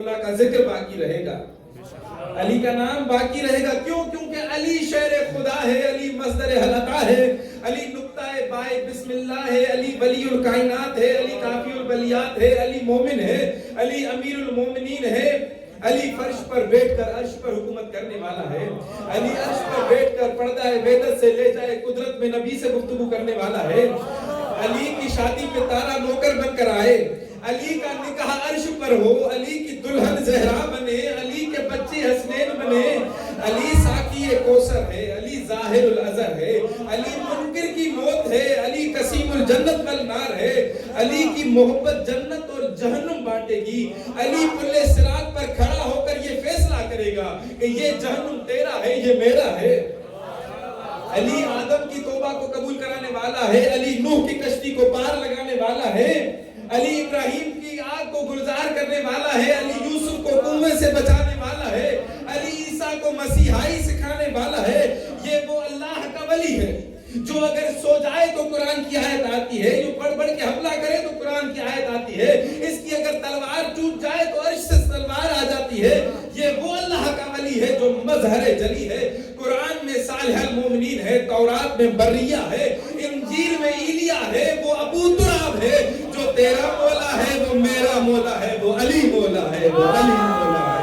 اللہ کا ذکر باقی رہے گا، علی کا نام باقی رہے گا. کیوں؟ کیونکہ علی شعر خدا ہے، علی مصدر حلقہ ہے، علی نقطہ بائے بسم اللہ ہے، علی ولی الکائنات ہے، علی کافی البلیات ہے، علی مومن ہے، علی امیر المومنین ہے، علی فرش پر بیٹھ کر عرش پر حکومت کرنے والا ہے، علی عرش پر بیٹھ کر پردہ ویدت سے لے جائے قدرت میں نبی سے گفتگو کرنے والا ہے، علی کی شادی پہ تارا نوکر بن کر آئے، علی کا نکاح عرش پر ہو، علی کی دلہن زہرا بنے، علی کے بچے حسنین بنے، علی ساقی کوثر ہے، علی ظاہر الازر ہے، علی منکر کی موت ہے، علی قسیم الجنت والنار ہے، علی کی محبت جنت اور جہنم بانٹے گی، علی پل صراط پر کھڑا ہو کر یہ فیصلہ کرے گا کہ یہ جہنم تیرا ہے، یہ میرا ہے. علی آدم کی توبہ کو قبول کرانے والا ہے، علی نوح کی کشتی کو پار لگانے والا ہے، علی ابراہیم کی آگ کو گلزار کرنے والا ہے، علی یوسف کو کنویں سے بچانے والا ہے، علی عیسیٰ کو مسیحائی سکھانے والا ہے. یہ وہ اللہ کا ولی ہے جو اگر سو جائے تو قرآن کی آیت آتی ہے، جو پڑھ پڑھ کے حملہ کرے تو قرآن کی آیت آتی ہے، اس کی اگر تلوار ٹوٹ جائے تو عرش سے تلوار آ جاتی ہے. یہ وہ اللہ کا ولی ہے جو مظہر جلی ہے. قرآن میں صالح المومنین ہے، تورات میں بریہ ہے، انجیل میں ایلیا ہے، وہ ابو تراب ہے. جو تیرا مولا ہے وہ میرا مولا ہے، وہ علی مولا ہے، وہ علی مولا ہے.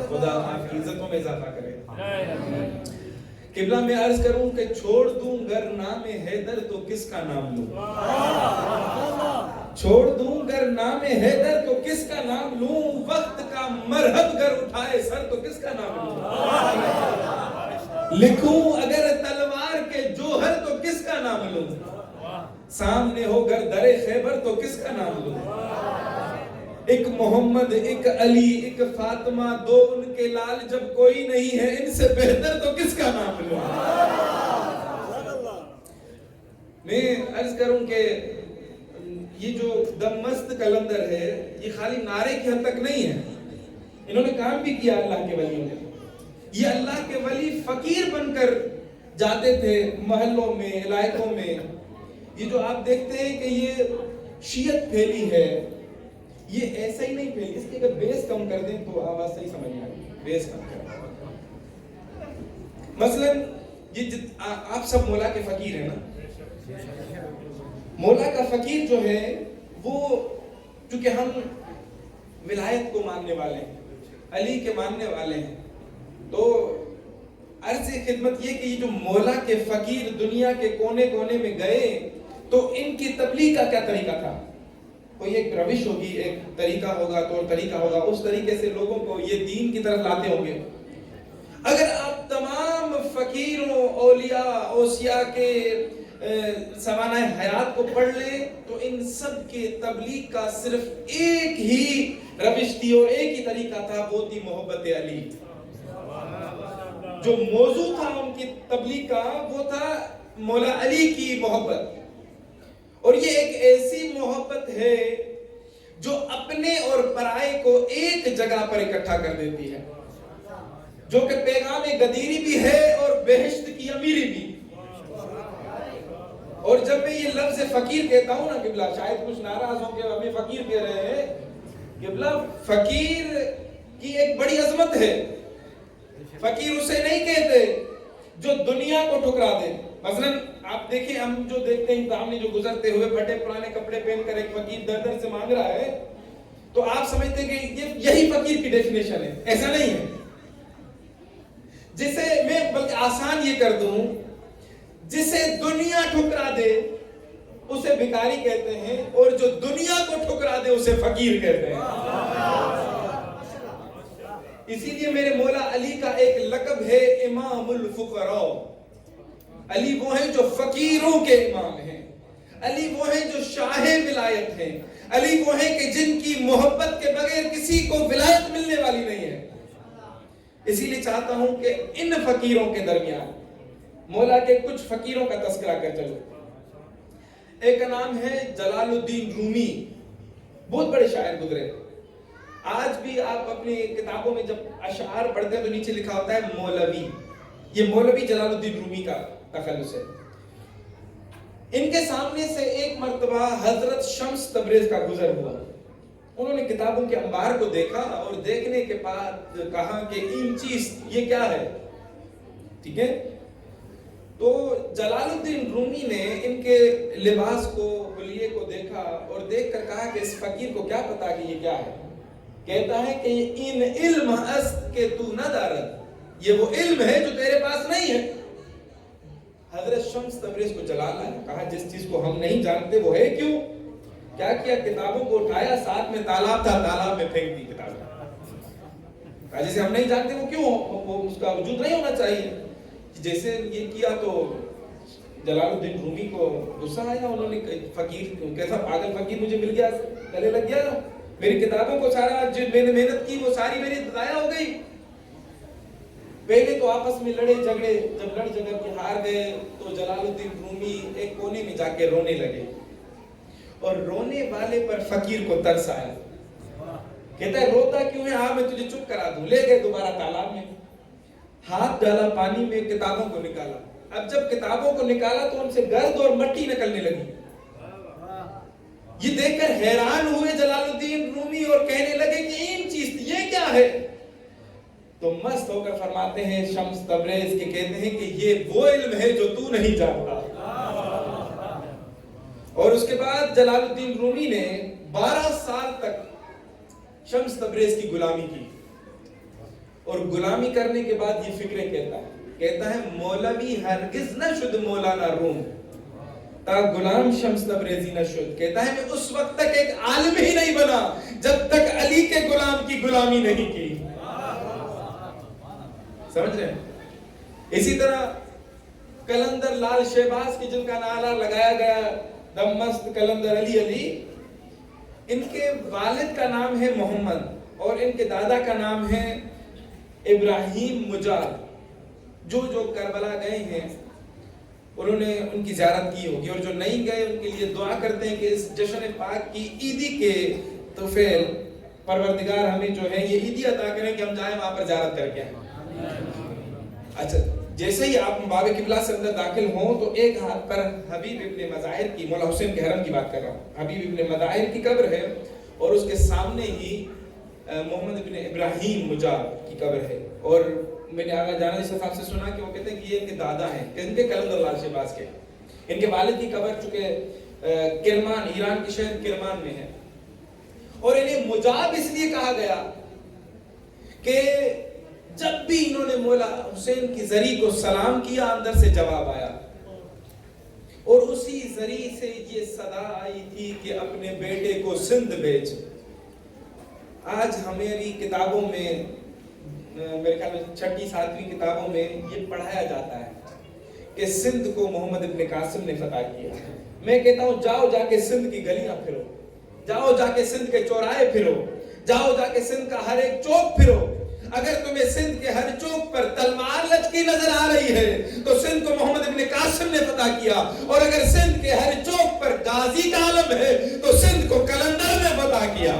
خدا آپ کی عزتوں میں اضافہ کرے. قبلہ میں عرض کروں کہ چھوڑ دوں گر نام حیدر تو کس کا نام لوں، چھوڑ دوں گر نام حیدر تو کس کا نام لوں، وقت کا مرہب گر اٹھائے سر تو کس کا نام لوں، لکھوں اگر تلوار کے جوہر تو کس کا نام لوں، سامنے ہو گر در خیبر تو کس کا نام لوں. ایک محمد، ایک علی، ایک فاطمہ، دو ان کے لال جب کوئی نہیں ہے، ان سے بہتر تو کس کا نام لوں. میں عرض کروں کہ یہ جو دم مست کلندر ہے یہ خالی نعرے کی حد تک نہیں ہے، انہوں نے کام بھی کیا اللہ کے ولیوں نے. یہ اللہ کے ولی فقیر بن کر جاتے تھے محلوں میں، علاقوں میں. یہ جو آپ دیکھتے ہیں کہ یہ شیعت پھیلی ہے، یہ ایسا ہی نہیں پھیلی. اس کی اگر بیس کم کر دیں تو آواز صحیح سمجھ میں آئے گی. بیس کم کر مثلا یہ آپ سب مولا کے فقیر ہیں نا. مولا کا فقیر جو ہے وہ چونکہ ہم ولایت کو ماننے والے ہیں، علی کے ماننے والے ہیں، تو عرض خدمت یہ کہ یہ جو مولا کے فقیر دنیا کے کونے کونے میں گئے تو ان کی تبلیغ کا کیا طریقہ تھا. کوئی ایک روش ہوگی، ایک طریقہ ہوگا، طور طریقہ ہوگا، اس طریقے سے لوگوں کو یہ دین کی طرف لاتے ہوں گے. اگر آپ تمام فقیروں، اولیاء، اوصیاء کے سوانح حیات کو پڑھ لیں تو ان سب کے تبلیغ کا صرف ایک ہی روش تھی اور ایک ہی طریقہ تھا، وہ تھی محبت علی. جو موضوع تھا ان کی تبلیغ کا وہ تھا مولا علی کی محبت. اور یہ ایک ایسی محبت ہے جو اپنے اور پرائے کو ایک جگہ پر اکٹھا کر دیتی ہے، جو کہ پیغام غدیری بھی ہے اور بہشت کی امیری بھی. اور جب میں یہ لفظ فقیر کہتا ہوں نا قبلہ، شاید کچھ ناراض ہوں کہ ہمیں فقیر کہہ رہے ہیں. قبلہ فقیر کی ایک بڑی عظمت ہے. فقیر اسے نہیں کہتے جو دنیا کو ٹھکرا دے. مثلا آپ دیکھیں، ہم جو دیکھتے ہیں سامنے جو گزرتے ہوئے پھٹے پرانے کپڑے پہن کر ایک فقیر در در سے مانگ رہا ہے تو آپ سمجھتے ہیں کہ یہی فقیر کی ڈیفینیشن ہے. ایسا نہیں ہے. جسے میں بلکہ آسان یہ کر دوں، جسے دنیا ٹھکرا دے اسے بھکاری کہتے ہیں، اور جو دنیا کو ٹھکرا دے اسے فقیر کہتے ہیں۔ اسی لیے میرے مولا علی کا ایک لقب ہے امام الفقراء۔ علی وہ ہیں جو فقیروں کے امام ہیں، علی وہ ہیں جو شاہ ولایت ہیں، علی وہ ہیں کہ جن کی محبت کے بغیر کسی کو ولایت ملنے والی نہیں ہے۔ اسی لیے چاہتا ہوں کہ ان فقیروں کے درمیان مولا کے کچھ فقیروں کا تذکرہ کر چلو۔ ایک کا نام ہے جلال الدین رومی، بہت بڑے شاعر گزرے۔ آج بھی آپ اپنی کتابوں میں جب اشعار پڑھتے ہیں تو نیچے لکھا ہوتا ہے مولوی، یہ مولوی جلال الدین رومی کا تخلص ہے۔ ان کے سامنے سے ایک مرتبہ حضرت شمس تبریز کا گزر ہوا، انہوں نے کتابوں کے انبار کو دیکھا اور دیکھنے کے بعد کہا کہ ان چیز یہ کیا ہے، ٹھیک ہے؟ تو جلال الدین رومی نے ان کے لباس کو، حلیے کو دیکھا اور دیکھ کر کہا کہ اس فقیر کو کیا پتا کہ یہ کیا ہے؟ کہتا ہے کہ ان علم است کہ تو نہ دارد، یہ وہ علم ہے جو تیرے پاس نہیں ہے۔ حضرت شمس تبریز کو جلال آیا، کہا جس چیز کو ہم نہیں جانتے وہ ہے کیوں؟ کیا کیا؟ کتابوں کو اٹھایا، ساتھ میں تالاب تھا، تالاب میں پھینک دی کتابیں۔ جسے ہم نہیں جانتے وہ کیوں وہ اس کا وجود نہیں ہونا چاہیے۔ جیسے یہ کیا تو جلال الدین رومی کو غصہ آیا، انہوں نے فقیر کیسا پاگل فقیر مجھے مل گیا، گلے لگ گیا، میری کتابوں کو سارا جو میں نے محنت کی وہ ساری میری ضائع ہو گئی۔ پہلے تو آپس میں لڑے جھگڑے، جب لڑ جھگڑ کے ہار گئے تو جلال الدین رومی ایک کونے میں جا کے رونے لگے، اور رونے والے پر فقیر کو ترس آیا، کہتا ہے روتا کیوں ہے؟ ہاں میں تجھے چپ کرا دوں۔ لے گئے دوبارہ تالاب میں، ہاتھ ڈالا پانی میں، کتابوں کو نکالا۔ اب جب کتابوں کو نکالا تو ان سے گرد اور مٹی نکلنے لگی۔ یہ دیکھ کر حیران ہوئے جلال الدین رومی اور کہنے لگے کہ ان چیز یہ کیا ہے؟ تو مست ہو کر فرماتے ہیں شمس تبریز کے، کہتے ہیں کہ یہ وہ علم ہے جو تو نہیں جانتا۔ اور اس کے بعد جلال الدین رومی نے 12 سال تک شمس تبریز کی غلامی کی، اور غلامی کرنے کے بعد یہ فکریں کہتا ہے مولوی ہرگز نہ شد مولانا روم تا غلام شمس تبریزی نہ شد۔ کہتا ہے میں اس وقت تک ایک عالم ہی نہیں بنا جب تک علی کے غلام کی غلامی نہیں کی۔ سمجھ رہے ہیں؟ اسی طرح کلندر لال شہباز کی جن کا نعرہ لگایا گیا دم مست کلندر علی علی، ان کے والد کا نام ہے محمد اور ان کے دادا کا نام ہے ابراہیم مجاد۔ جو کربلا گئے ہیں انہوں نے ان کی زیارت کی ہوگی، اور جو نہیں گئے ان کے لیے دعا کرتے ہیں کہ اس جشن پاک کی عیدی کے توفیل پروردگار ہمیں جو ہے یہ عیدی عطا کریں کہ ہم جائیں وہاں پر زیارت کر کے آئیں۔ اچھا، جیسے ہی آپ باب قبلہ سے اندر داخل ہوں تو ایک ہاتھ پر حبیب ابن مظاہر کی، مولا حسین کے حرم کی بات کر رہا ہوں، حبیب ابن مظاہر کی قبر ہے، اور اس کے سامنے ہی محمد ابن ابراہیم مجاد کی قبر ہے۔ اور میں نے آگا جانا جس صاحب سے سنا کہ وہ کہتے ہیں کہ یہ ان کے دادا ہیں، کہ ان کے کلندر لال شہباز کے، ان کے والد کی قبر چونکہ کرمان، ایران کے شہر کرمان میں ہے، اور انہیں مجاب اس لیے کہا گیا کہ جب بھی انہوں نے مولا حسین کی زری کو سلام کیا اندر سے جواب آیا، اور اسی زری سے یہ صدا آئی تھی کہ اپنے بیٹے کو سندھ بھیج۔ آج ہماری کتابوں میں، میرے خیال میں 6ٹھی 7ویں کتابوں میں یہ پڑھایا جاتا ہے کہ سندھ کو محمد ابن قاسم نے فتح کیا۔ میں کہتا ہوں جاؤ جا کے سندھ کی گلیاں پھرو، جاؤ جا کے سندھ کے چوراہے پھرو، جاؤ جا کے سندھ کا ہر ایک چوک پھرو۔ اگر تمہیں سندھ کے ہر چوک پر تلوار لچکی نظر آ رہی ہے تو سندھ کو محمد ابن قاسم نے فتح کیا، اور اگر سندھ کے ہر چوک پر غازی کا علم ہے تو سندھ کو کلندر نے فتح کیا۔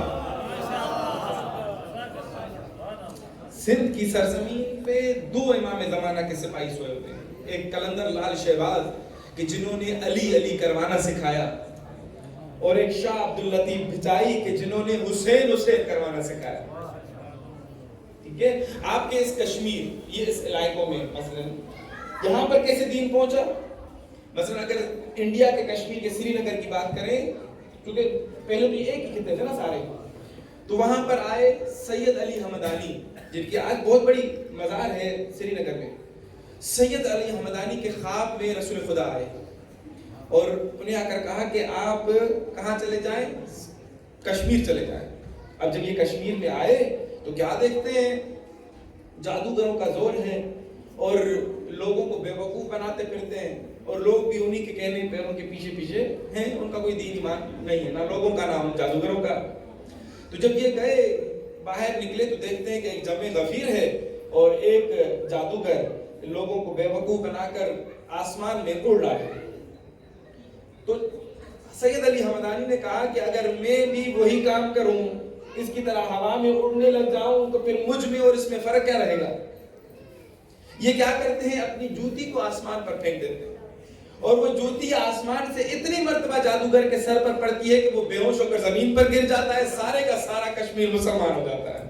سندھ کی سرزمین پہ 2 امام زمانہ کے سپاہی سوئے ہوتے ہیں، ایک کلندر لال شہباز کہ جنہوں نے علی علی کروانا سکھایا، اور ایک شاہ عبداللطیف بھچائی کہ جنہوں نے حسین حسین کروانا سکھایا۔ ٹھیک ہے، آپ کے اس کشمیر، یہ اس علاقوں میں مثلا یہاں پر کیسے دین پہنچا؟ مثلا اگر انڈیا کے کشمیر کے سری نگر کی بات کریں، کیونکہ پہلے تو ایک ہی خطے تھے نا سارے، تو وہاں پر آئے سید علی حمدانی، جن کی آج بہت بڑی مزار ہے سری نگر میں. سید علی حمدانی کے خواب میں رسول خدا آئے اور انہیں آ کر کہا کہ آپ کہاں چلے جائیں؟ کشمیر چلے جائیں. اب جب یہ کشمیر میں آئے تو کیا دیکھتے ہیں؟ جادوگروں کا زور ہے اور لوگوں کو بے وقوف بناتے پھرتے ہیں اور لوگ بھی انہی کے کہنے پیروں کے پیچھے پیچھے ہیں. ان کا کوئی دین ایمان نہیں ہے، نہ لوگوں کا نام جادوگروں کا. تو جب یہ گئے باہر نکلے تو دیکھتے ہیں کہ ایک جمع غفیر ہے اور ایک جادوگر لوگوں کو بے وقوف بنا کر آسمان میں اڑ رہا ہے. تو سید علی حمدانی نے کہا کہ اگر میں بھی وہی کام کروں، اس کی طرح ہوا میں اڑنے لگ جاؤں، تو پھر مجھ میں اور اس میں فرق کیا رہے گا؟ یہ کیا کرتے ہیں؟ اپنی جوتی کو آسمان پر پھینک دیتے ہیں اور وہ جوتی آسمان سے اتنی مرتبہ جادوگر کے سر پر پڑتی ہے کہ وہ بے ہوش ہو کر زمین پر گر جاتا ہے. سارے کا سارا کشمیر مسلمان ہو جاتا ہے.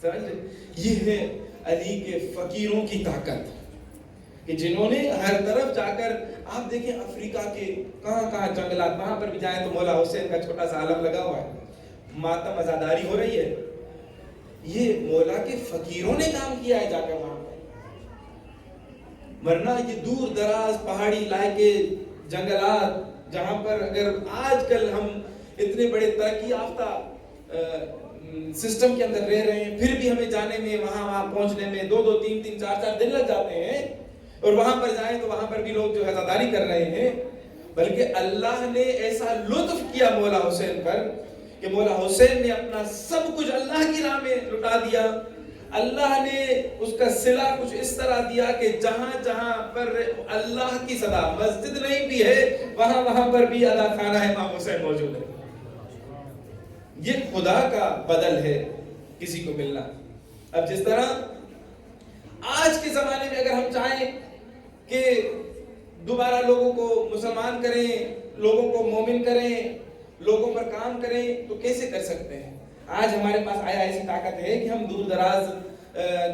سمجھ لیں؟ یہ ہے علی کے فقیروں کی طاقت کہ جنہوں نے ہر طرف جا کر، آپ دیکھیں افریقہ کے کہاں کہاں جنگلات، وہاں پر بھی جائیں تو مولا حسین کا چھوٹا سا علم لگا ہوا ہے، ماتم عزاداری ہو رہی ہے. یہ مولا کے فقیروں نے کام کیا ہے جا کر وہاں پر. ورنہ یہ دور دراز پہاڑی علاقے، جنگلات، جہاں پر اگر آج کل ہم اتنے بڑے ترقی یافتہ سسٹم کے اندر رہ رہے ہیں، پھر بھی ہمیں جانے میں، وہاں پہنچنے میں 2 3 4 دن لگ جاتے ہیں، اور وہاں پر جائیں تو وہاں پر بھی لوگ جو عزاداری کر رہے ہیں. بلکہ اللہ نے ایسا لطف کیا مولا حسین پر کہ مولا حسین نے اپنا سب کچھ اللہ کی راہ میں لٹا دیا. اللہ نے اس کا صلہ کچھ اس طرح دیا کہ جہاں جہاں پر اللہ کی صدا، مسجد نہیں بھی ہے، وہاں وہاں پر بھی ادا خانہ امام حسین موجود ہے. یہ خدا کا بدل ہے کسی کو ملنا. اب جس طرح آج کے زمانے میں اگر ہم چاہیں کہ دوبارہ لوگوں کو مسلمان کریں، لوگوں کو مومن کریں، لوگوں پر کام کریں، تو کیسے کر سکتے ہیں؟ آج ہمارے پاس آیا ایسی طاقت ہے کہ ہم دور دراز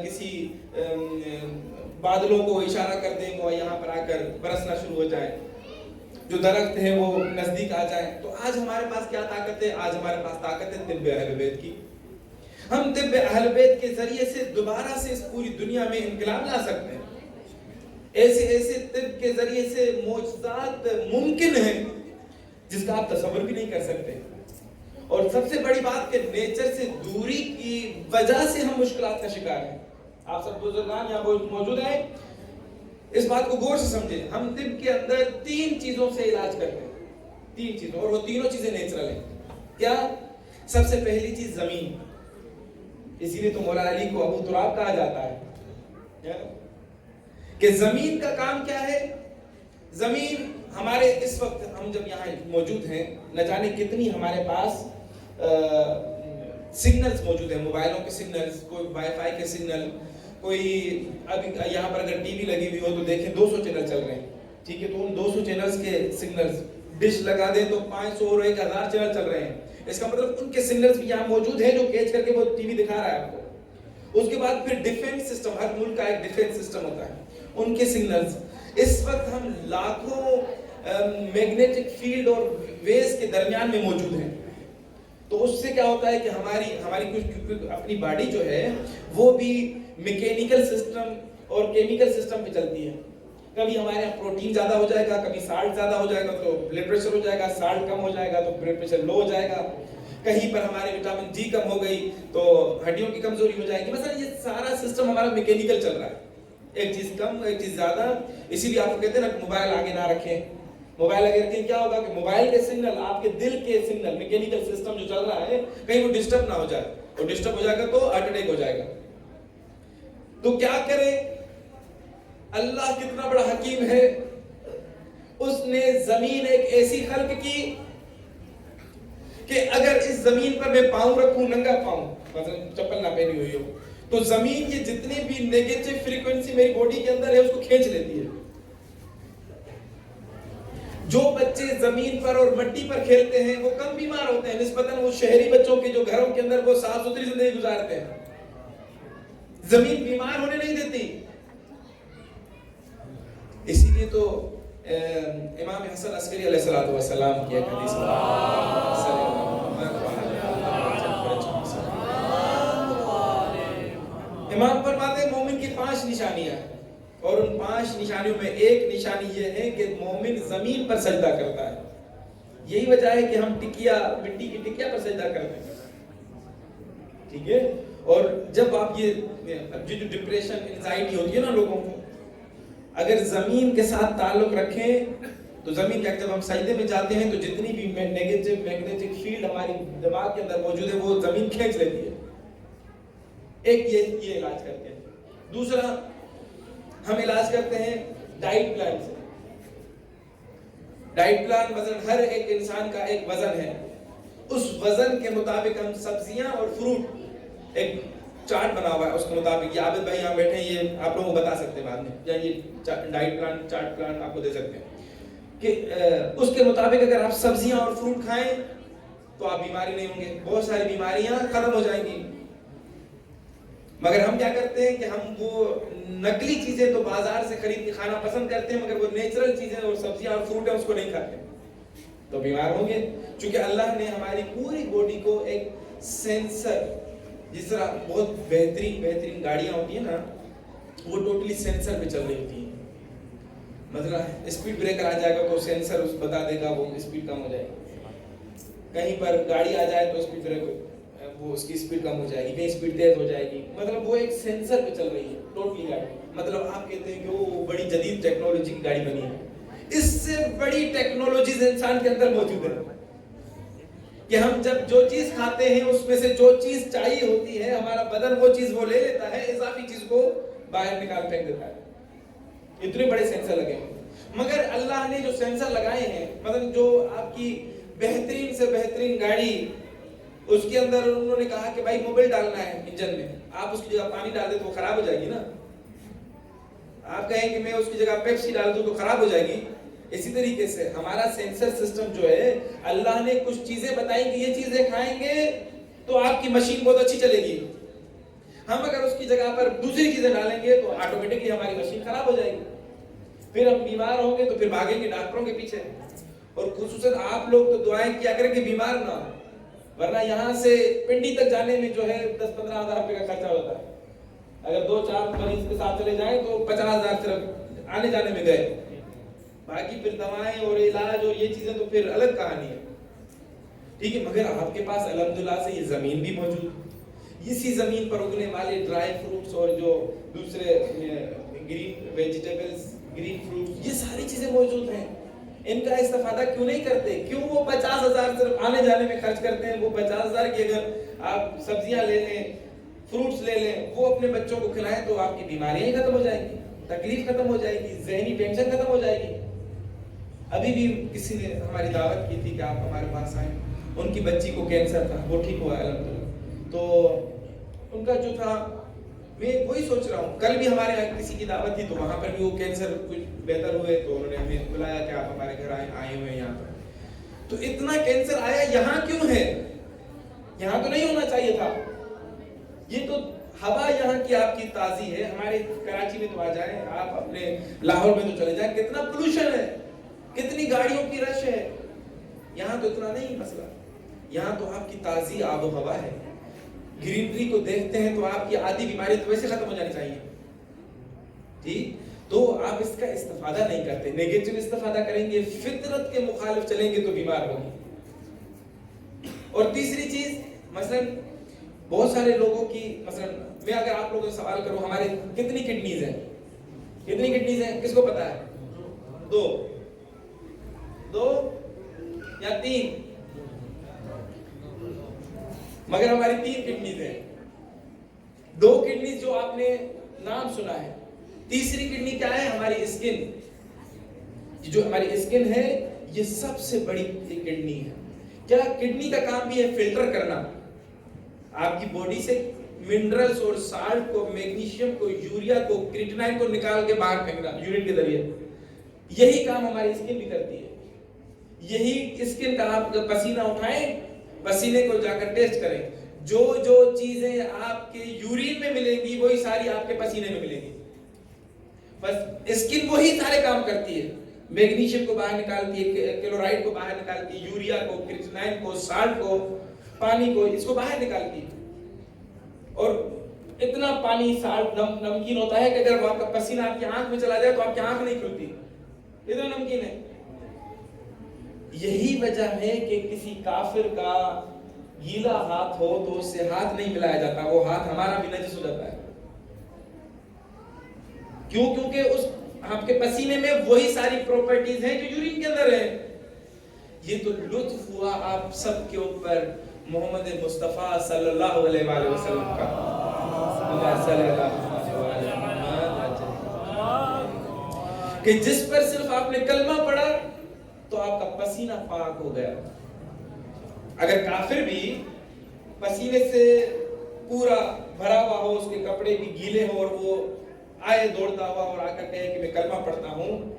کسی بادلوں کو اشارہ کر دیں، وہ یہاں پر آ کر برسنا شروع ہو جائے، جو درخت ہیں وہ نزدیک آ جائیں. تو آج ہمارے پاس کیا طاقت ہے؟ آج ہمارے پاس طاقت ہے طب اہل بیت کی. ہم طب اہل بیت کے ذریعے سے دوبارہ سے اس پوری دنیا میں انقلاب لا سکتے ہیں. ایسے طب کے ذریعے سے معجزات ممکن ہیں جس کا آپ تصور بھی نہیں کر سکتے. اور سب سے بڑی بات کہ نیچر سے دوری کی وجہ سے ہم مشکلات کا شکار ہیں. آپ سب بزرگان یہاں موجود ہیں، اس بات کو غور سے سمجھیں. ہم طب کے اندر 3 چیزوں سے علاج کرتے ہیں، 3 چیزوں، اور وہ تینوں چیزیں نیچرل ہیں. کیا؟ سب سے پہلی چیز زمین. اسی لیے تو مولا علی کو ابو تراب کہا جاتا ہے کہ زمین کا کام کیا ہے. زمین ہمارے اس وقت ہم جب یہاں موجود ہیں، نہ جانے کتنی ہمارے پاس سگنلز موجود ہیں، موبائلوں کے سگنلز، کوئی وائی فائی کے سگنل، کوئی ابھی یہاں پر اگر ٹی وی لگی ہوئی ہو تو دیکھیں 200 چینل چل رہے ہیں. ٹھیک ہے، تو ان 200 چینلز کے سگنلز ڈش لگا دیں تو 500 اور 1000 چینل چل رہے ہیں. اس کا مطلب ان کے سگنلز بھی یہاں موجود ہیں جو کیچ کر کے وہ ٹی وی دکھا رہا ہے آپ کو. اس کے بعد پھر ڈیفنس سسٹم، ہر ملک کا ایک ڈیفنس سسٹم ہوتا ہے، ان کے سگنلز. اس وقت ہم لاکھوں میگنیٹک فیلڈ اور ویز کے درمیان میں موجود ہیں. تو اس سے کیا ہوتا ہے کہ ہماری کچھ اپنی باڈی جو ہے وہ بھی میکینیکل سسٹم اور کیمیکل سسٹم پہ چلتی ہے. کبھی ہمارے یہاں پروٹین زیادہ ہو جائے گا، کبھی سالٹ زیادہ ہو جائے گا تو بلڈ پریشر ہو جائے گا، سالٹ کم ہو جائے گا تو بلڈ پریشر لو ہو جائے گا. کہیں پر ہمارے وٹامن ڈی کم ہو گئی تو ہڈیوں کی کمزوری ہو جائے گی. مثلا یہ سارا سسٹم ہمارا میکینیکل چل رہا ہے، ایک چیز کم ایک چیز زیادہ. اسی لیے آپ کو کہتے ہیں نا موبائل آگے نہ رکھیں. موبائل آگے رکھیں کیا ہوگا کہ موبائل کے سگنل، آپ کے دل کے سگنل، میکینیکل سسٹم جو چل رہا ہے کہیں وہ ڈسٹرب نہ ہو جائے. اور ڈسٹرب ہو جائے گا تو ہارٹ اٹیک ہو جائے گا. تو کیا کرے؟ اللہ کتنا بڑا حکیم ہے، اس نے زمین ایک ایسی خلق کی کہ اگر اس زمین پر میں پاؤں رکھوں، ننگا پاؤں، مثلا چپل نہ پہنی ہوئی ہو، تو زمین کی جتنی بھی نیگیٹو فریکوینسی میری باڈی کے اندر ہے اس کو کھینچ لیتی ہے. جو بچے زمین پر اور مٹی پر کھیلتے ہیں وہ کم بیمار ہوتے ہیں نسبتاً وہ شہری بچوں کے جو گھروں کے اندر وہ صاف ستھری زندگی گزارتے ہیں. زمین بیمار ہونے نہیں دیتی. اسی لیے تو امام حسن عسکری علیہ السلام کی ایک حدیث امام فرماتے ہیں مومن کی 5 نشانیاں ہیں، اور ان 5 نشانیوں میں ایک نشانی یہ ہے کہ مومن زمین پر سجدہ کرتا ہے. یہی وجہ ہے کہ ہم ٹکیا، مٹی کی ٹکیا پر سجدہ کرتے ہیں. ٹھیک ہے. اور جب آپ یہ جو ڈپریشن انزائٹی ہوتی ہے نا لوگوں کو، اگر زمین کے ساتھ تعلق رکھیں تو زمین کا جب ہم سجدے میں جاتے ہیں تو جتنی بھی نیگیٹو میگنیٹک فیلڈ ہماری دماغ کے اندر موجود ہے وہ زمین کھینچ لیتی ہے. ایک یہ علاج کرتے ہیں. دوسرا ہم علاج کرتے ہیں ڈائٹ پلان سے. ڈائٹ پلان مثلا ہر ایک انسان کا ایک وزن ہے، اس وزن کے مطابق ہم سبزیاں اور فروٹ، ایک چارٹ بنا ہوا ہے اس کے مطابق. یہ عابد بھائی یہاں بیٹھے ہیں، یہ آپ لوگوں کو بتا سکتے ہیں بعد میں، یا یہ ڈائٹ پلان چارٹ پلان آپ کو دے سکتے ہیں کہ اس کے مطابق اگر آپ سبزیاں اور فروٹ کھائیں تو آپ بیماری نہیں ہوں گے، بہت ساری بیماریاں ختم ہو جائیں گی. مگر ہم کیا کرتے ہیں کہ ہم وہ نقلی چیزیں تو بازار سے خرید کے کھانا پسند کرتے ہیں، مگر وہ نیچرل چیزیں اور سبزیاں اور فروٹ ہیں اس کو نہیں کھاتے، تو بیمار ہوں گے. چونکہ اللہ نے ہماری پوری باڈی کو ایک سینسر، جس طرح بہت بہترین گاڑیاں ہوتی ہیں نا، وہ ٹوٹلی سینسر پہ چل رہی ہوتی ہیں. مطلب اسپیڈ بریکر آ جائے گا تو سینسر اس بتا دے گا وہ اسپیڈ کم ہو جائے گی. کہیں پر گاڑی آ جائے تو اسپیڈ بریکر وہ اس کی اسپیڈ کم ہو جائے گی، کہیں اسپیڈ تیز ہو جائے گی. مطلب وہ ایک سینسر پہ چل رہی ہے ٹوٹلی گاڑی. مطلب آپ کہتے ہیں کہ وہ بڑی جدید ٹیکنالوجی کی گاڑی بنی ہے. اس سے بڑی ٹیکنالوجیز انسان کے اندر موجود ہے کہ ہم جب جو چیز کھاتے ہیں اس میں سے جو چیز چاہیے ہوتی ہے ہمارا بدن وہ چیز وہ لے لیتا ہے، اضافی چیز کو باہر نکال پھینک دیتا ہے. اتنے بڑے سینسر لگے ہیں. مگر اللہ نے جو سینسر لگائے ہیں، مطلب جو آپ کی بہترین سے بہترین گاڑی، اس کے اندر انہوں نے کہا کہ بھائی موبائل ڈالنا ہے انجن میں، آپ اس کی جگہ پانی ڈال دیں تو وہ خراب ہو جائے گی نا. آپ کہیں کہ میں اس کی جگہ پیپسی ڈال دوں تو خراب ہو جائے گی. اسی طریقے سے ہمارا سینسر سسٹم جو ہے، اللہ نے کچھ چیزیں بتائی کہ یہ چیزیں کھائیں گے تو آپ کی مشین بہت اچھی چلے گی. ہم اگر اس کی جگہ پر دوسری چیزیں ڈالیں گے تو آٹومیٹکلی ہماری مشین خراب ہو جائے گی. پھر ہم بیمار ہوں گے تو پھر بھاگیں گے ڈاکٹروں کے پیچھے. اور خصوصاً آپ لوگ تو دعائیں کیا کریں کہ بیمار نہ ہو، ورنہ یہاں سے پنڈی تک جانے میں جو ہے 10-15 ہزار روپے کا خرچہ ہوتا ہے. اگر 2-4 مریض کے ساتھ چلے جائیں تو 50,000 صرف آنے جانے میں گئے. باقی پھر دوائیں اور علاج اور یہ چیزیں تو پھر الگ کہانی ہے. ٹھیک ہے. مگر آپ کے پاس الحمدللہ سے یہ زمین بھی موجود ہے. اسی زمین پر اگنے والے ڈرائی فروٹس اور جو دوسرے گرین ویجیٹیبلز، گرین فروٹس، یہ ساری چیزیں موجود ہیں. ان کا استفادہ کیوں نہیں کرتے؟ کیوں وہ 50,000 صرف آنے جانے میں خرچ کرتے ہیں؟ وہ 50,000 کی اگر آپ سبزیاں لے لیں، فروٹس لے لیں، وہ اپنے بچوں کو کھلائیں تو آپ کی بیماریاں ہی ختم ہو جائیں گی، تکلیف ختم ہو جائے گی، ذہنی ٹینشن ختم ہو جائے گی. ابھی بھی کسی نے ہماری دعوت کی تھی کہ آپ ہمارے پاس آئیں، ان کی بچی کو کینسر تھا، وہ ٹھیک ہوا الحمدللہ. تو ان کا جو تھا، میں وہی سوچ رہا ہوں، کل بھی ہمارے یہاں کسی کی دعوت تھی تو وہاں پر بھی وہ کینسر کچھ بہتر ہوئے تو انہوں نے ہمیں بلایا کہ آپ ہمارے گھر آئے ہوئے ہیں یہاں پر. تو اتنا کینسر آیا یہاں کیوں ہے؟ یہاں تو نہیں ہونا چاہیے تھا. یہ تو ہوا یہاں کی آپ کی تازی ہے. ہمارے کراچی میں تو آ جائیں آپ، اپنے لاہور میں تو چلے جائیں، کتنا پولوشن ہے، کتنی گاڑیوں کی رش ہے. یہاں تو اتنا نہیں مسئلہ. یہاں تو آپ کی تازی آب و ہوا ہے. گرینری کو دیکھتے ہیں تو آپ کی آدھی بیماری تو ویسے ختم ہو جانی چاہیے. ٹھیک. تو آپ اس کا استفادہ نہیں کرتے، نیگیٹو استفادہ کریں گے، فطرت کے مخالف چلیں گے تو بیمار ہوں گے. اور تیسری چیز، مثلا بہت سارے لوگوں کی، مثلا میں اگر آپ لوگوں سے سوال کروں ہمارے کتنی کڈنیز ہیں؟ کتنی کڈنیز ہیں کس کو پتا ہے؟ 2 یا 3؟ مگر ہماری 3 کڈنیز ہیں. 2 کڈنیز جو آپ نے نام سنا ہے. تیسری کڈنی کیا ہے؟ ہماری اسکن. جو ہماری اسکن ہے یہ سب سے بڑی کڈنی ہے. کیا کڈنی کا کام بھی ہے فلٹر کرنا آپ کی باڈی سے منرلز اور سالٹ کو، میگنیشیم کو، یوریا کو، کریٹینائن کو نکال کے باہر پھینکنا یورین کے ذریعے. یہی کام ہماری اسکن بھی کرتی ہے. یہی اسکن کا آپ پسینہ اٹھائیں، پسینے کو جا کر ٹیسٹ کریں، جو جو چیزیں آپ کے یورین میں ملیں گی وہی ساری آپ کے پسینے میں ملیں گی. بس اسکن وہی سارے کام کرتی ہے. میگنیشیم کو باہر نکالتی ہے، کلورائڈ کو باہر نکالتی ہے، یوریا کو، کریٹینائن کو، سالٹ کو، پانی کو، اس کو باہر نکالتی ہے. اور اتنا پانی سالٹ نمکین ہوتا ہے کہ اگر آپ کا پسینہ آپ کی آنکھ میں چلا جائے تو آپ کی آنکھ نہیں کھلتی، اتنا نمکین ہے۔ یہی وجہ ہے کہ کسی کافر کا گیلا ہاتھ ہو تو اس سے ہاتھ نہیں ملایا جاتا، وہ ہاتھ ہمارا بھی نجس ہو جاتا ہے۔ کیوں؟ کیونکہ اس آپ کے پسینے میں وہی ساری پراپرٹیز ہیں جو یورین کے اندر ہیں۔ یہ تو لطف ہوا آپ سب کے اوپر محمد مصطفیٰ صلی اللہ علیہ وآلہ وسلم کا، کہ جس پر صرف آپ نے کلمہ پڑھا تو آپ کا پسینہ پاک ہو گیا۔ اگر کافر بھی پسینے سے پورا بھرا ہوا ہو، اس کے کپڑے بھی گیلے ہوں، اور وہ آئے دوڑتا ہوا اور آ کر کہے کہ میں کلمہ پڑھتا ہوں،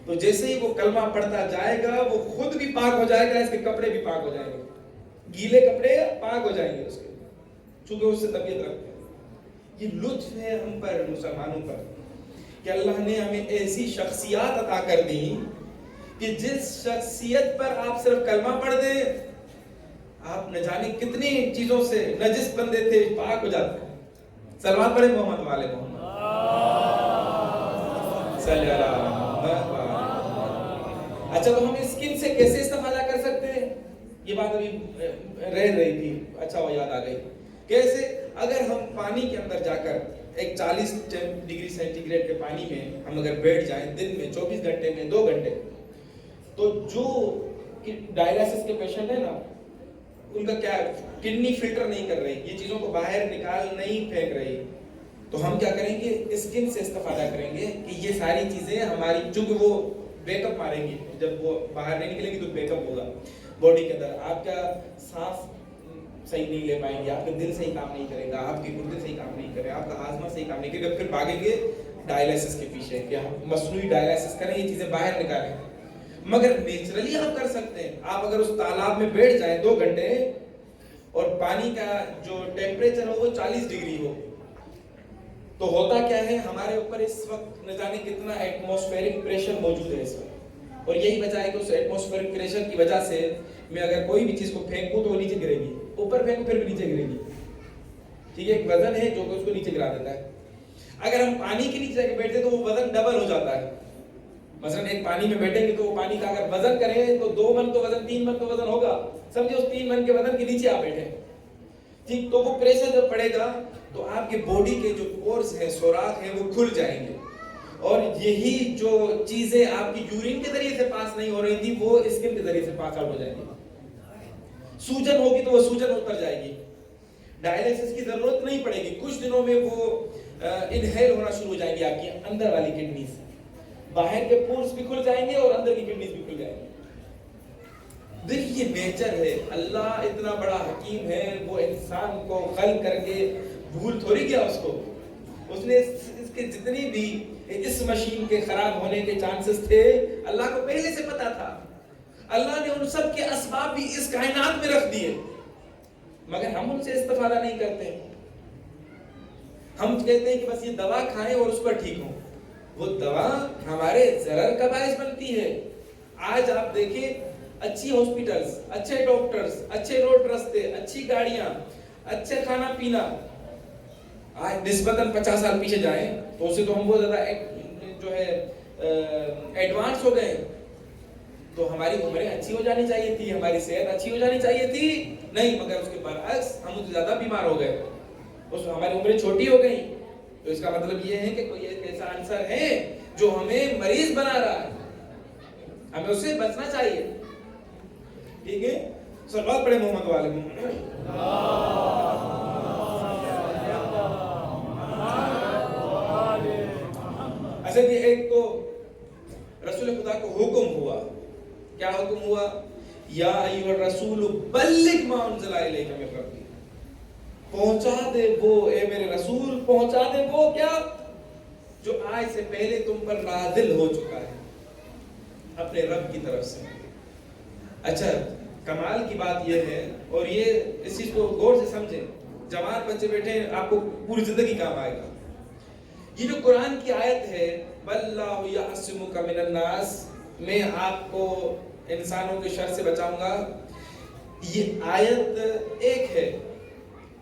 تو جیسے ہی وہ کلمہ پڑھتا جائے گا وہ خود بھی پاک ہو جائے گا، اس کے کپڑے بھی پاک ہو جائیں گے، گیلے کپڑے پاک ہو جائیں گے اس کے، چونکہ اس سے طبیعت رکھتے ہیں۔ یہ لطف ہے ہم پر، مسلمانوں پر، کہ اللہ نے ہمیں ایسی شخصیات عطا کر دی کہ جس شخصیت پر آپ صرف کلمہ پڑھ دیں، آپ نہ جانے کتنی چیزوں سے نجس بندے تھے پاک ہو جاتے ہیں۔ صلوات پڑھیں محمد والے محمد صلی اللہ علیہ وسلم۔ اچھا، تو ہم اسکن سے کیسے استفادہ کر سکتے ہیں؟ یہ بات ابھی رہ رہی تھی، اچھا وہ یاد آ گئی۔ کیسے؟ اگر ہم پانی کے اندر جا کر ایک 40 ڈگری سینٹی گریڈ کے پانی میں ہم اگر بیٹھ جائیں دن میں 24 گھنٹے میں 2 گھنٹے، تو جو ڈائلائسس کے پیشنٹ ہیں نا، ان کا کیا کڈنی فلٹر نہیں کر رہی، یہ چیزوں کو باہر نکال نہیں پھینک رہی، تو ہم کیا کریں گے؟ اسکن سے استفادہ کریں گے کہ یہ ساری چیزیں ہماری، چونکہ وہ بیک اپ ماریں گی، جب وہ باہر نہیں نکلیں گی تو بیک اپ ہوگا باڈی کے اندر، آپ کا سانس صحیح نہیں لے پائیں گے، آپ کا دل صحیح کام نہیں کرے گا، آپ کے گردے صحیح کام نہیں کرے گا، آپ کا ہاضمہ صحیح کام نہیں کرے گا، پھر بھاگیں گے ڈائلائسس کے پیچھے کہ ہم مصنوعی ڈائلائسس کریں، یہ چیزیں باہر نکالیں۔ مگر نیچرلی آپ کر سکتے ہیں۔ آپ اگر اس تالاب میں بیٹھ جائیں 2 گھنٹے اور پانی کا جو ٹیمپریچر ہو وہ 40 ڈگری ہو، تو ہوتا کیا ہے؟ ہمارے اوپر اس وقت نہ جانے کتنا ایٹماسفیرک پریشر موجود ہے اس وقت، اور یہی وجہ ہے کہ اس ایٹماسفیرک پریشر کی وجہ سے میں اگر کوئی بھی چیز کو پھینکوں تو وہ نیچے گرے گی، اوپر پھینکوں پھر بھی نیچے گرے گی، ٹھیک ہے؟ ایک وزن ہے جو کہ اس کو نیچے گرا دیتا ہے۔ اگر ہم پانی کے نیچے جا کے بیٹھتے تو وہ وزن ڈبل ہو جاتا ہے۔ مثلا ایک پانی میں بیٹھیں گے تو وہ پانی کا اگر وزن کریں تو 2 من تو وزن، 3 من تو وزن ہوگا، سمجھے؟ اس 3 من کے وزن کے نیچے آپ بیٹھے، ٹھیک؟ تو وہ پریشر جب پڑے گا تو آپ کے باڈی کے جو پورز ہیں، سوراخ ہیں، وہ کھل جائیں گے، اور یہی جو چیزیں آپ کی یورین کے ذریعے سے پاس نہیں ہو رہی تھی وہ اسکن کے ذریعے سے پاس آؤٹ ہو جائیں گی۔ سوجن ہوگی تو وہ سوجن اتر جائے گی، ڈائلائسس کی ضرورت نہیں پڑے گی، کچھ دنوں میں وہ انہیل ہونا شروع ہو جائیں گی آپ کی اندر والی کڈنیز، باہر کے پورز بھی کھل جائیں گے اور اندر کی کڈنیز بھی کھل جائیں گے۔ دیکھیے یہ نیچر ہے، اللہ اتنا بڑا حکیم ہے، وہ انسان کو خلق کر کے بھول تھوڑی گیا اس کو، اس نے اس کے جتنی بھی اس مشین کے خراب ہونے کے چانسز تھے اللہ کو پہلے سے پتا تھا، اللہ نے ان سب کے اسباب بھی اس کائنات میں رکھ دیے، مگر ہم ان سے استفادہ نہیں کرتے۔ ہم کہتے ہیں کہ بس یہ دوا کھائیں اور اس پر ٹھیک ہوں، وہ دوا ہمارے ضرر کا باعث بنتی ہے۔ آج آپ دیکھیں اچھی ہاسپٹلز، اچھے ڈاکٹرز، اچھے روڈ راستے، اچھی گاڑیاں، اچھے کھانا پینا، آج نسبتاً 50 سال پیچھے جائیں تو اسے تو ہم بہت زیادہ جو ہے ایڈوانس ہو گئے، تو ہماری عمریں اچھی ہو جانی چاہیے تھی، ہماری صحت اچھی ہو جانی چاہیے تھی، نہیں، مگر اس کے برعکس ہم سے زیادہ بیمار ہو گئے، ہماری عمریں چھوٹی ہو گئی۔ تو اس کا مطلب یہ ہے کہ کوئی ایک ایسا عنصر ہے جو ہمیں مریض بنا رہا ہے، ہمیں اس سے بچنا چاہیے، ٹھیک ہے؟ صلوات پڑھیں محمد والے محمد۔ اچھا جی، ایک تو رسول خدا کو حکم ہوا، کیا حکم ہوا؟ یا ایھا الرسول بلغ ما انزل الیک من ربک، پہنچا دے وہ، اے میرے رسول پہنچا دے وہ کیا جو آج سے پہلے تم پر نازل ہو چکا ہے اپنے رب کی طرف سے۔ اچھا، کمال کی بات یہ ہے، اور یہ اس چیز کو غور سے سمجھیں، جوان بچے بیٹھے ہیں، آپ کو پوری زندگی کام آئے گا۔ یہ جو قرآن کی آیت ہے واللہ یعصمک من الناس، میں آپ کو انسانوں کے شر سے بچاؤں گا، یہ آیت ایک ہے،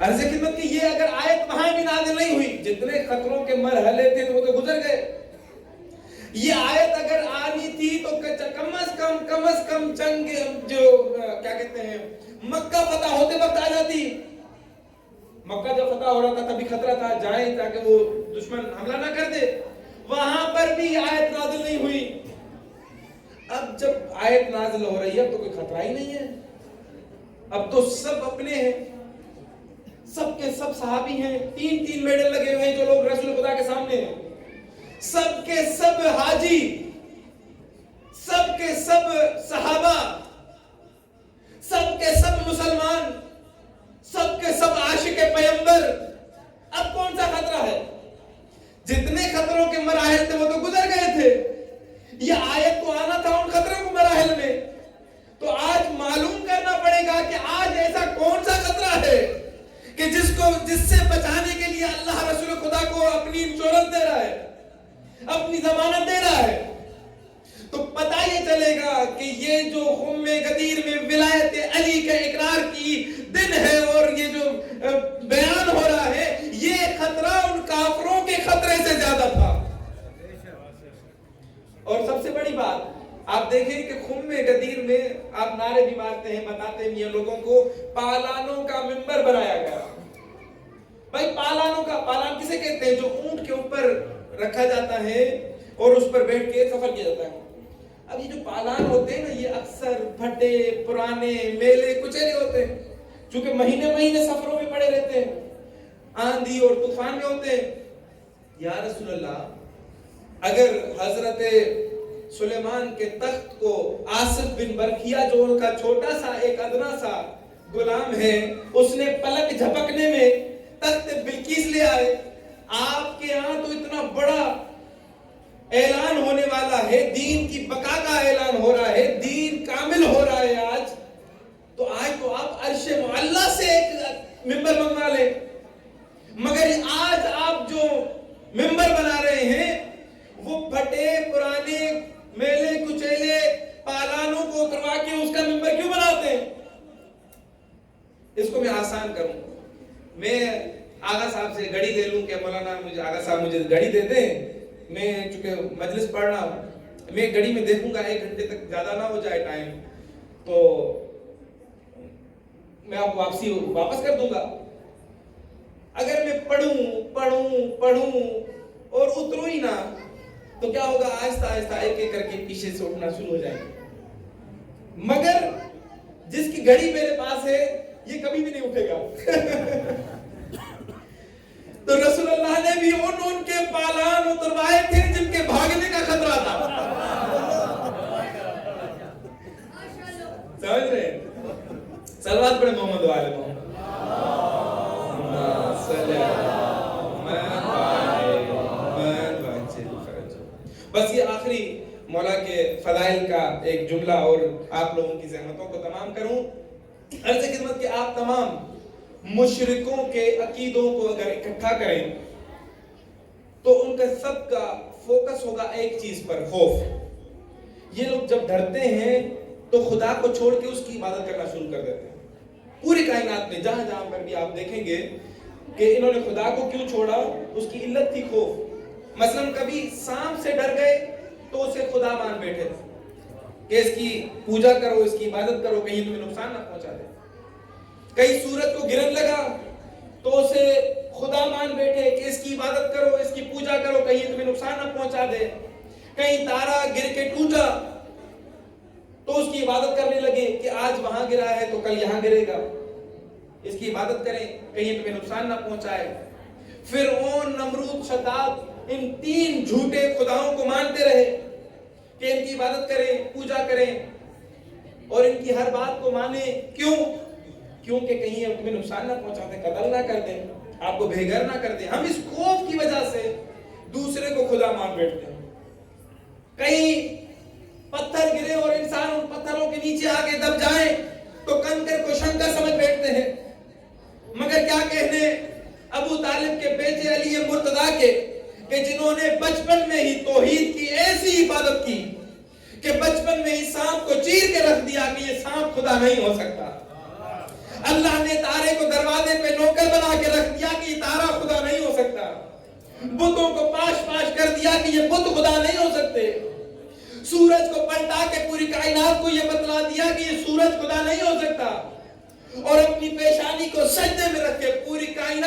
عرض خدمت کہ یہ اگر آیت وہاں بھی نازل نہیں ہوئی، جتنے خطروں کے مرحلے تھے وہ تو گزر گئے، یہ آیت اگر آنی تھی تو کم از کم جنگ جو کیا کہتے ہیں مکہ فتح ہوتے وقت آ جاتی۔ مکہ جب فتح ہو رہا تھا تبھی خطرہ تھا جائیں تاکہ وہ دشمن حملہ نہ کر دے، وہاں پر بھی آیت نازل نہیں ہوئی۔ اب جب آیت نازل ہو رہی ہے تو کوئی خطرہ ہی نہیں ہے، اب تو سب اپنے ہیں، سب کے سب صحابی ہیں، 3 میڈل لگے ہوئے ہیں جو لوگ رسول خدا کے سامنے ہیں، سب کے سب حاجی، سب کے سب صحابہ، سب کے سب مسلمان، سب کے سب عاشق پیغمبر، اب کون سا خطرہ ہے؟ جتنے خطروں کے مراحل تھے وہ تو گزر گئے تھے، یہ آیت کو آنا تھا ان خطروں کے مراحل میں، تو آج معلوم کرنا پڑے گا کہ آج ایسا کون سا خطرہ ہے کہ جس سے بچانے کے لیے اللہ رسول خدا کو اپنی انشورنس دے رہا ہے، اپنی ضمانت دے رہا ہے۔ تو پتہ یہ چلے گا کہ یہ جو خم غدیر میں ولایت علی کے اقرار کی دن ہے اور یہ جو بیان ہو رہا ہے، یہ خطرہ ان کافروں کے خطرے سے زیادہ تھا۔ اور سب سے بڑی بات آپ دیکھیں کہ خم غدیر میں آپ نعرے بھی مارتے ہیں، بتاتے ہیں یہ لوگوں کو پالانوں کا منبر بنایا گیا۔ بھائی پالان کسے کہتے ہیں؟ جو اونٹ کے اوپر رکھا جاتا ہے اور اس پر بیٹھ کے سفر کیا جاتا ہے۔ اب یہ جو پالان ہوتے ہیں نا، یہ اکثر بھٹے پرانے میلے کچیلے ہوتے ہیں، چونکہ مہینے سفروں میں پڑے رہتے ہیں، آندھی اور طوفان میں ہوتے ہیں۔ یا رسول اللہ، اگر حضرت سلیمان کے تخت کو آصف بن برکھیا جو ان کا چھوٹا سا ایک ادنا سا غلام ہے، اس نے پلک جھپکنے میں تخت بلقیس لے آئے، آپ کے یہاں تو اتنا بڑا اعلان ہونے والا ہے، دین کی بقا کا اعلان ہو رہا ہے، دین کامل ہو رہا ہے آج، تو آج تو آپ عرش معلیٰ سے ایک ممبر منگوا لیں، مگر آج آپ جو ممبر بنا رہے ہیں وہ پھٹے پرانے میلے کچیلے پالانوں کو اتروا کے اس کا ممبر کیوں بناتے ہیں؟ اس کو میں آسان کروں، میں آغا صاحب سے گھڑی لے لوں کہ مولانا آغا صاحب مجھے گھڑی دے دیں، میں چونکہ مجلس پڑھ رہا ہوں، میں گھڑی میں دیکھوں گا 1 گھنٹے تک زیادہ نہ ہو جائے ٹائم تو میں آپ کو واپس کر دوں گا۔ اگر میں پڑھوں اور اتروں ہی نہ تو کیا ہوگا؟ آہستہ آہستہ ایک ایک کر کے پیچھے سے اٹھنا شروع ہو جائیں گے، مگر جس کی گھڑی میرے پاس ہے یہ کبھی بھی نہیں اٹھے گا۔ تو رسول اللہ نے بھی ان کے پالان اتروائے تھے جن کے بھاگنے کا خطرہ تھا، سمجھ رہے ہیں؟ صلوات پڑھیں محمد والے محمد۔ بس یہ آخری مولا کے فضائل کا ایک جملہ اور آپ لوگوں کی زحمتوں کو تمام کروں۔ عرض خدمت کہ آپ تمام مشرکوں کے عقیدوں کو اگر اکٹھا کریں تو ان کا سب کا فوکس ہوگا ایک چیز پر، خوف۔ یہ لوگ جب ڈرتے ہیں تو خدا کو چھوڑ کے اس کی عبادت کرنا شروع کر دیتے ہیں۔ پوری کائنات میں جہاں جہاں پر بھی آپ دیکھیں گے کہ انہوں نے خدا کو کیوں چھوڑا، اس کی علت تھی خوف۔ مثلا کبھی سانپ سے ڈر گئے تو اسے خدا مان بیٹھے کہ اس کی پوجا کرو، اس کی عبادت کرو، کہیں تمہیں نقصان نہ پہنچا دے۔ کئی سورج کو گرن لگا تو اسے خدا مان بیٹھے کہ اس کی عبادت کرو، اس کی پوجا کرو، کہیں تمہیں نقصان نہ پہنچا دے۔ کہیں تارا گر کے ٹوٹا تو اس کی عبادت کرنے لگے کہ آج وہاں گرا ہے تو کل یہاں گرے گا، اس کی عبادت کریں کہیں تمہیں نقصان نہ پہنچائے۔ فرعون، نمرود، شداد ان 3 جھوٹے خداؤں کو مانتے رہے کہ ان کی عبادت کریں، پوجا کریں اور ان کی ہر بات کو مانیں۔ کیونکہ کہیں ہم تمہیں نقصان نہ پہنچا دیں، قتل نہ کر دیں، آپ کو بے گھر نہ کر دیں۔ ہم اس خوف کی وجہ سے دوسرے کو خدا مان بیٹھتے ہیں۔ کہیں پتھر گرے اور انسان ان پتھروں کے نیچے آگے دب جائیں تو کنکر کو شنکر سمجھ بیٹھتے ہیں۔ مگر کیا کہنے ابو طالب کے بیٹے علی مرتضیٰ کے کہ جنہوں نے بچپن میں ہی توحید کی ایسی عبادت کی کہ بچپن میں ہی سانپ کو چیر کے رکھ دیا کہ یہ سانپ خدا نہیں ہو سکتا۔ اللہ نے تارے کو دروازے پہ نوکر بنا کے رکھ دیا کہ یہ تارا خدا نہیں ہو سکتا. بتوں کو پاش پاش کر دیا کہ یہ بت خدا نہیں ہو سکتے. سورج کو پلٹا کے پوری کائنات کو یہ بتلا دیا کہ یہ سورج خدا نہیں ہو سکتا. اور اپنی پیشانی کو سجدے میں رکھ کے پوری کائنات